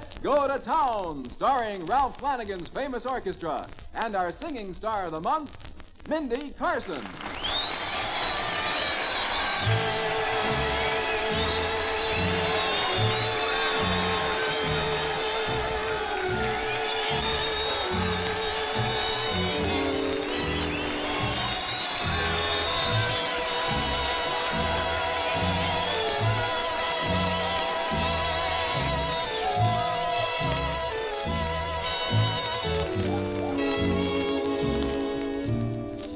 Let's Go to Town, starring Ralph Flanagan's famous orchestra, and our singing star of the month, Mindy Carson.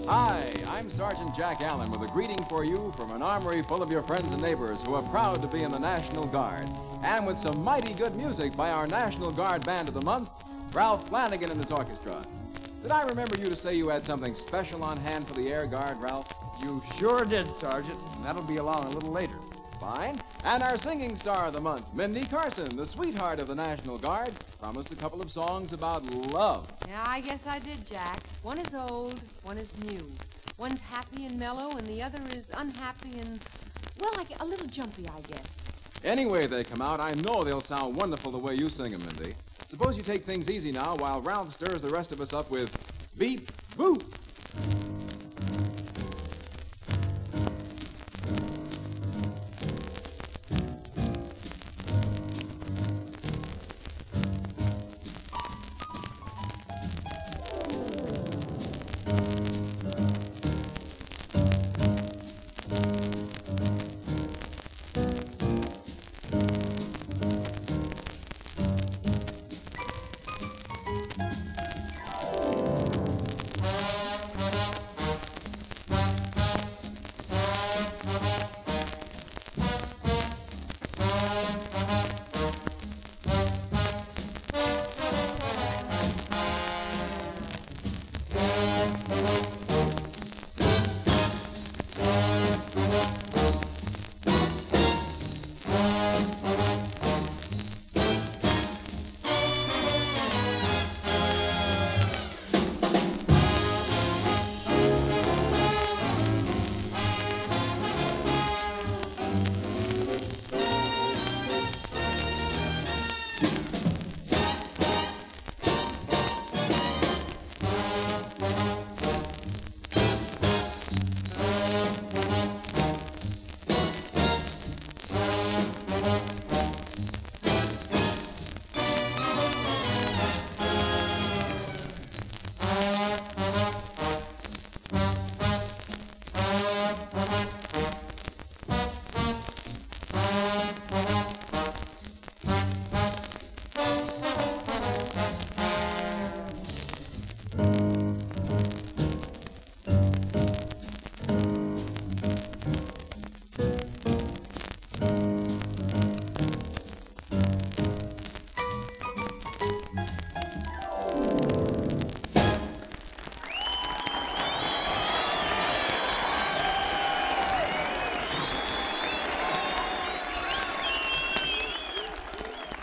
Hi, I'm Sergeant Jack Allen with a greeting for you from an armory full of your friends and neighbors who are proud to be in the National Guard. And with some mighty good music by our National Guard Band of the Month, Ralph Flanagan and his orchestra. Did I remember you to say you had something special on hand for the Air Guard, Ralph? You sure did, Sergeant, and that'll be along a little later. Fine. And our singing star of the month, Mindy Carson, the sweetheart of the National Guard, promised a couple of songs about love. Yeah, I guess I did, Jack. One is old, one is new. One's happy and mellow, and the other is unhappy and, well, like a little jumpy, I guess. Anyway they come out, I know they'll sound wonderful the way you sing them, Mindy. Suppose you take things easy now while Ralph stirs the rest of us up with Beat Boot.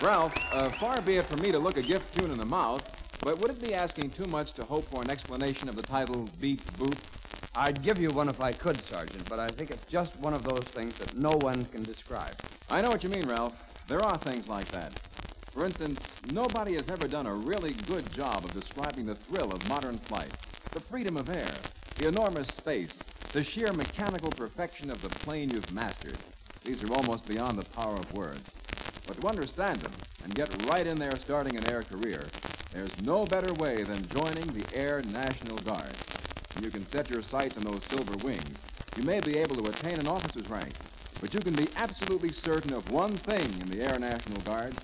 Ralph, far be it from me to look a gift tune in the mouth, but would it be asking too much to hope for an explanation of the title Beat Boot? I'd give you one if I could, Sergeant, but I think it's just one of those things that no one can describe. I know what you mean, Ralph. There are things like that. For instance, nobody has ever done a really good job of describing the thrill of modern flight, the freedom of air, the enormous space, the sheer mechanical perfection of the plane you've mastered. These are almost beyond the power of words. But to understand them and get right in there starting an air career, there's no better way than joining the Air National Guard. When you can set your sights on those silver wings, you may be able to attain an officer's rank, but you can be absolutely certain of one thing in the Air National Guard: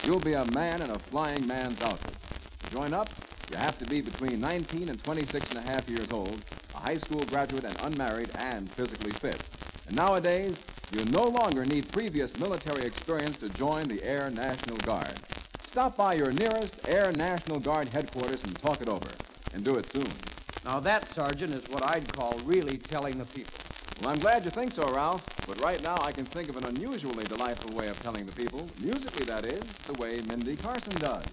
you'll be a man in a flying man's outfit. To join up, you have to be between 19 and 26 and a half years old, a high school graduate and unmarried, and physically fit. And nowadays, you no longer need previous military experience to join the Air National Guard. Stop by your nearest Air National Guard headquarters and talk it over. And do it soon. Now that, Sergeant, is what I'd call really telling the people. Well, I'm glad you think so, Ralph. But right now I can think of an unusually delightful way of telling the people, musically that is, the way Mindy Carson does.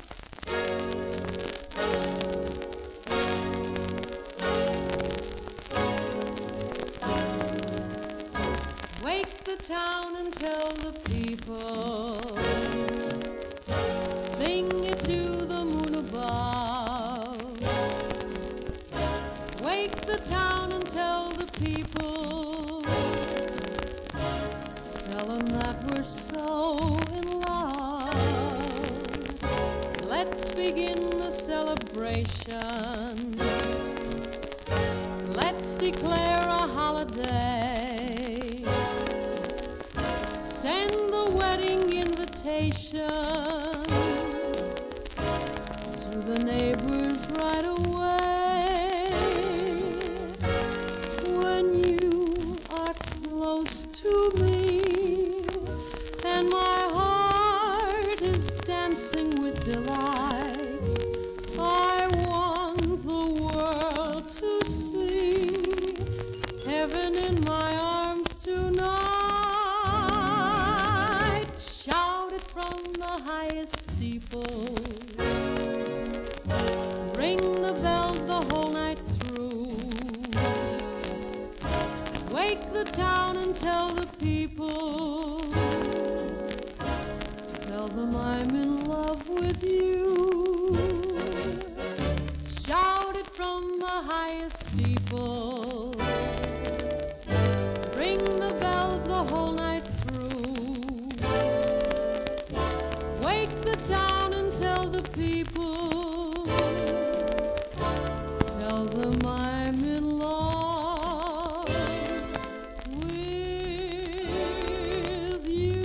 Wake the town and tell the people, sing people. Tell them that we're so in love. Let's begin the celebration. Let's declare a holiday. Send the wedding invitation to the neighbors right away. When you are close to me and my heart is dancing with delight, I want the world to see heaven in my arms tonight. Shout it from the highest steeple. Ring the bells the whole night through. Wake the town and tell the people. Tell them I'm in love with you. Shout it from the highest steeple. Ring the bells the whole night through. Wake the town and tell the people. Tell them I'm in love with you.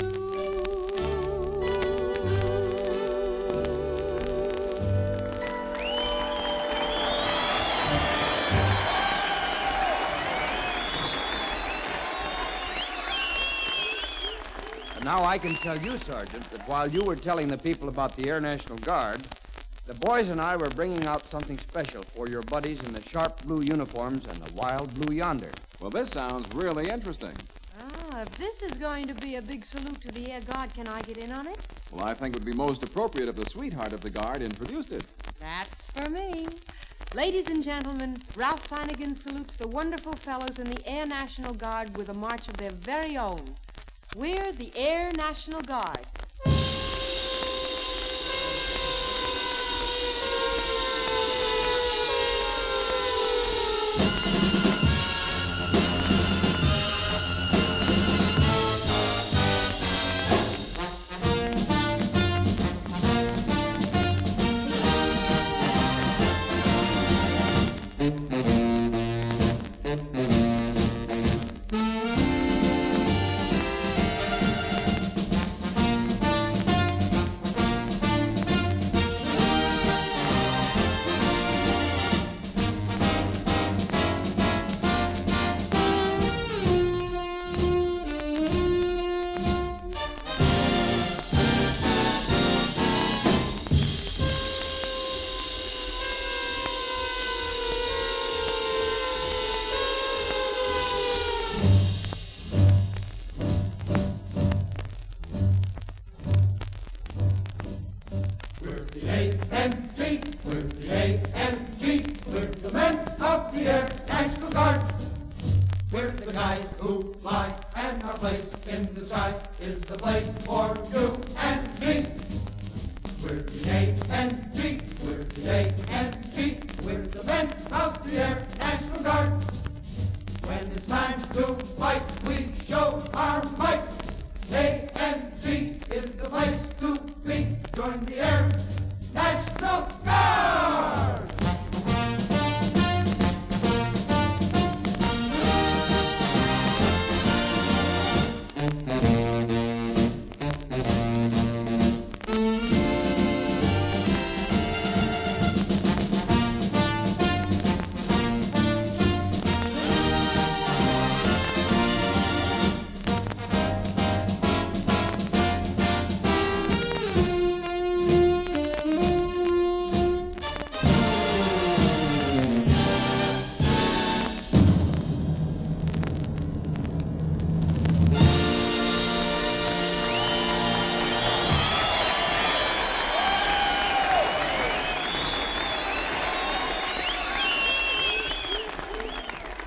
And now I can tell you, Sergeant, that while you were telling the people about the Air National Guard, the boys and I were bringing out something special for your buddies in the sharp blue uniforms and the wild blue yonder. Well, this sounds really interesting. Ah, if this is going to be a big salute to the Air Guard, can I get in on it? Well, I think it would be most appropriate if the sweetheart of the Guard introduced it. That's for me. Ladies and gentlemen, Ralph Flanagan salutes the wonderful fellows in the Air National Guard with a march of their very own. We're the Air National Guard.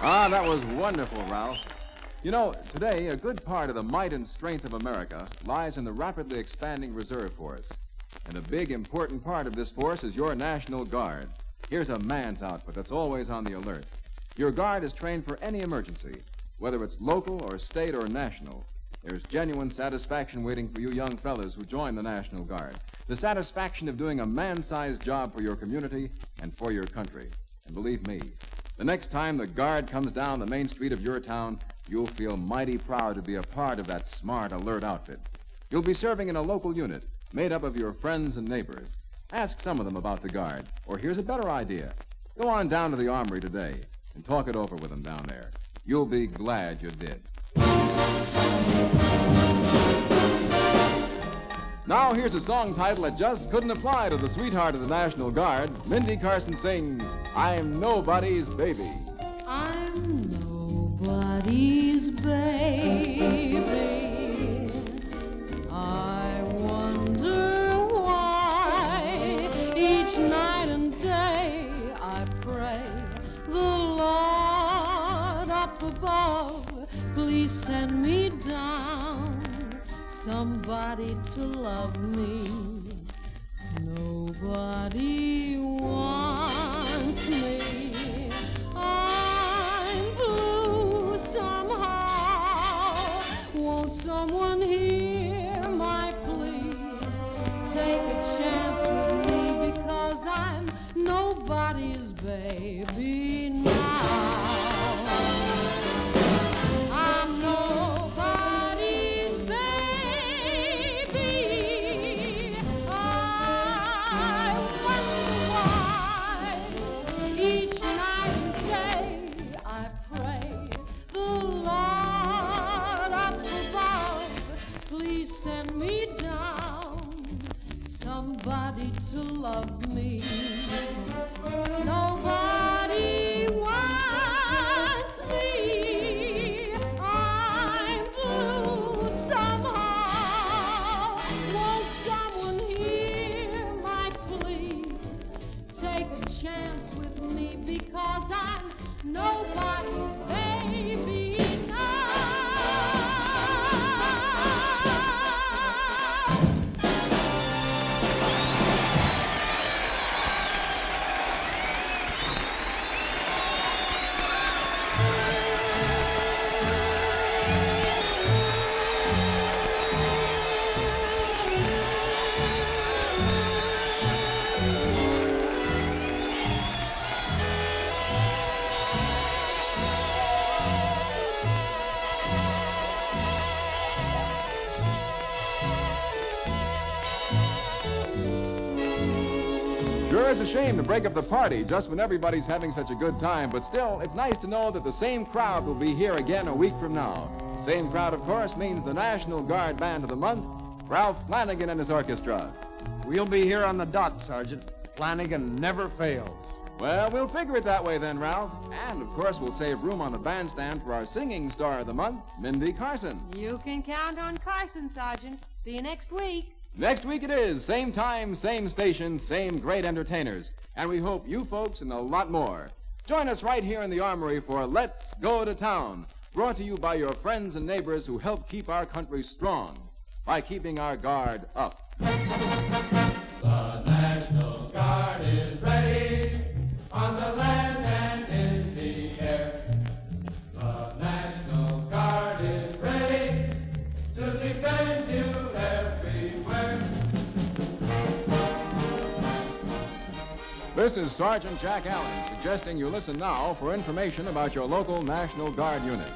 Ah, that was wonderful, Ralph. You know, today, a good part of the might and strength of America lies in the rapidly expanding reserve force. And a big, important part of this force is your National Guard. Here's a man's outfit that's always on the alert. Your Guard is trained for any emergency, whether it's local or state or national. There's genuine satisfaction waiting for you young fellas who join the National Guard. The satisfaction of doing a man-sized job for your community and for your country. And believe me, the next time the Guard comes down the main street of your town, you'll feel mighty proud to be a part of that smart, alert outfit. You'll be serving in a local unit made up of your friends and neighbors. Ask some of them about the Guard. Or here's a better idea. Go on down to the Armory today and talk it over with them down there. You'll be glad you did. Now here's a song title that just couldn't apply to the sweetheart of the National Guard. Mindy Carson sings, I'm Nobody's Baby. I'm nobody's baby. I wonder why each night and day I pray the Lord up above, please send me down somebody to love me. Nobody wants me. I'm blue somehow. Won't someone hear my plea? Take a chance with me because I'm nobody's baby now. I'm nobody's baby. I wonder why each night and day I pray the Lord up above, please send me down somebody to love me. Nobody wants me. I'm blue somehow. Won't someone hear my plea? Take a chance with me because I'm nobody's baby now. Sure, it's a shame to break up the party just when everybody's having such a good time, but still, it's nice to know that the same crowd will be here again a week from now. The same crowd, of course, means the National Guard Band of the Month, Ralph Flanagan and his orchestra. We'll be here on the dot, Sergeant. Flanagan never fails. Well, we'll figure it that way then, Ralph. And, of course, we'll save room on the bandstand for our singing star of the month, Mindy Carson. You can count on Carson, Sergeant. See you next week. Next week it is. Same time, same station, same great entertainers. And we hope you folks and a lot more. Join us right here in the Armory for Let's Go to Town, brought to you by your friends and neighbors who help keep our country strong by keeping our guard up. The National Guard is ready on the land and in the air. The National Guard is ready to defend you everywhere. This is Sergeant Jack Allen suggesting you listen now for information about your local National Guard unit.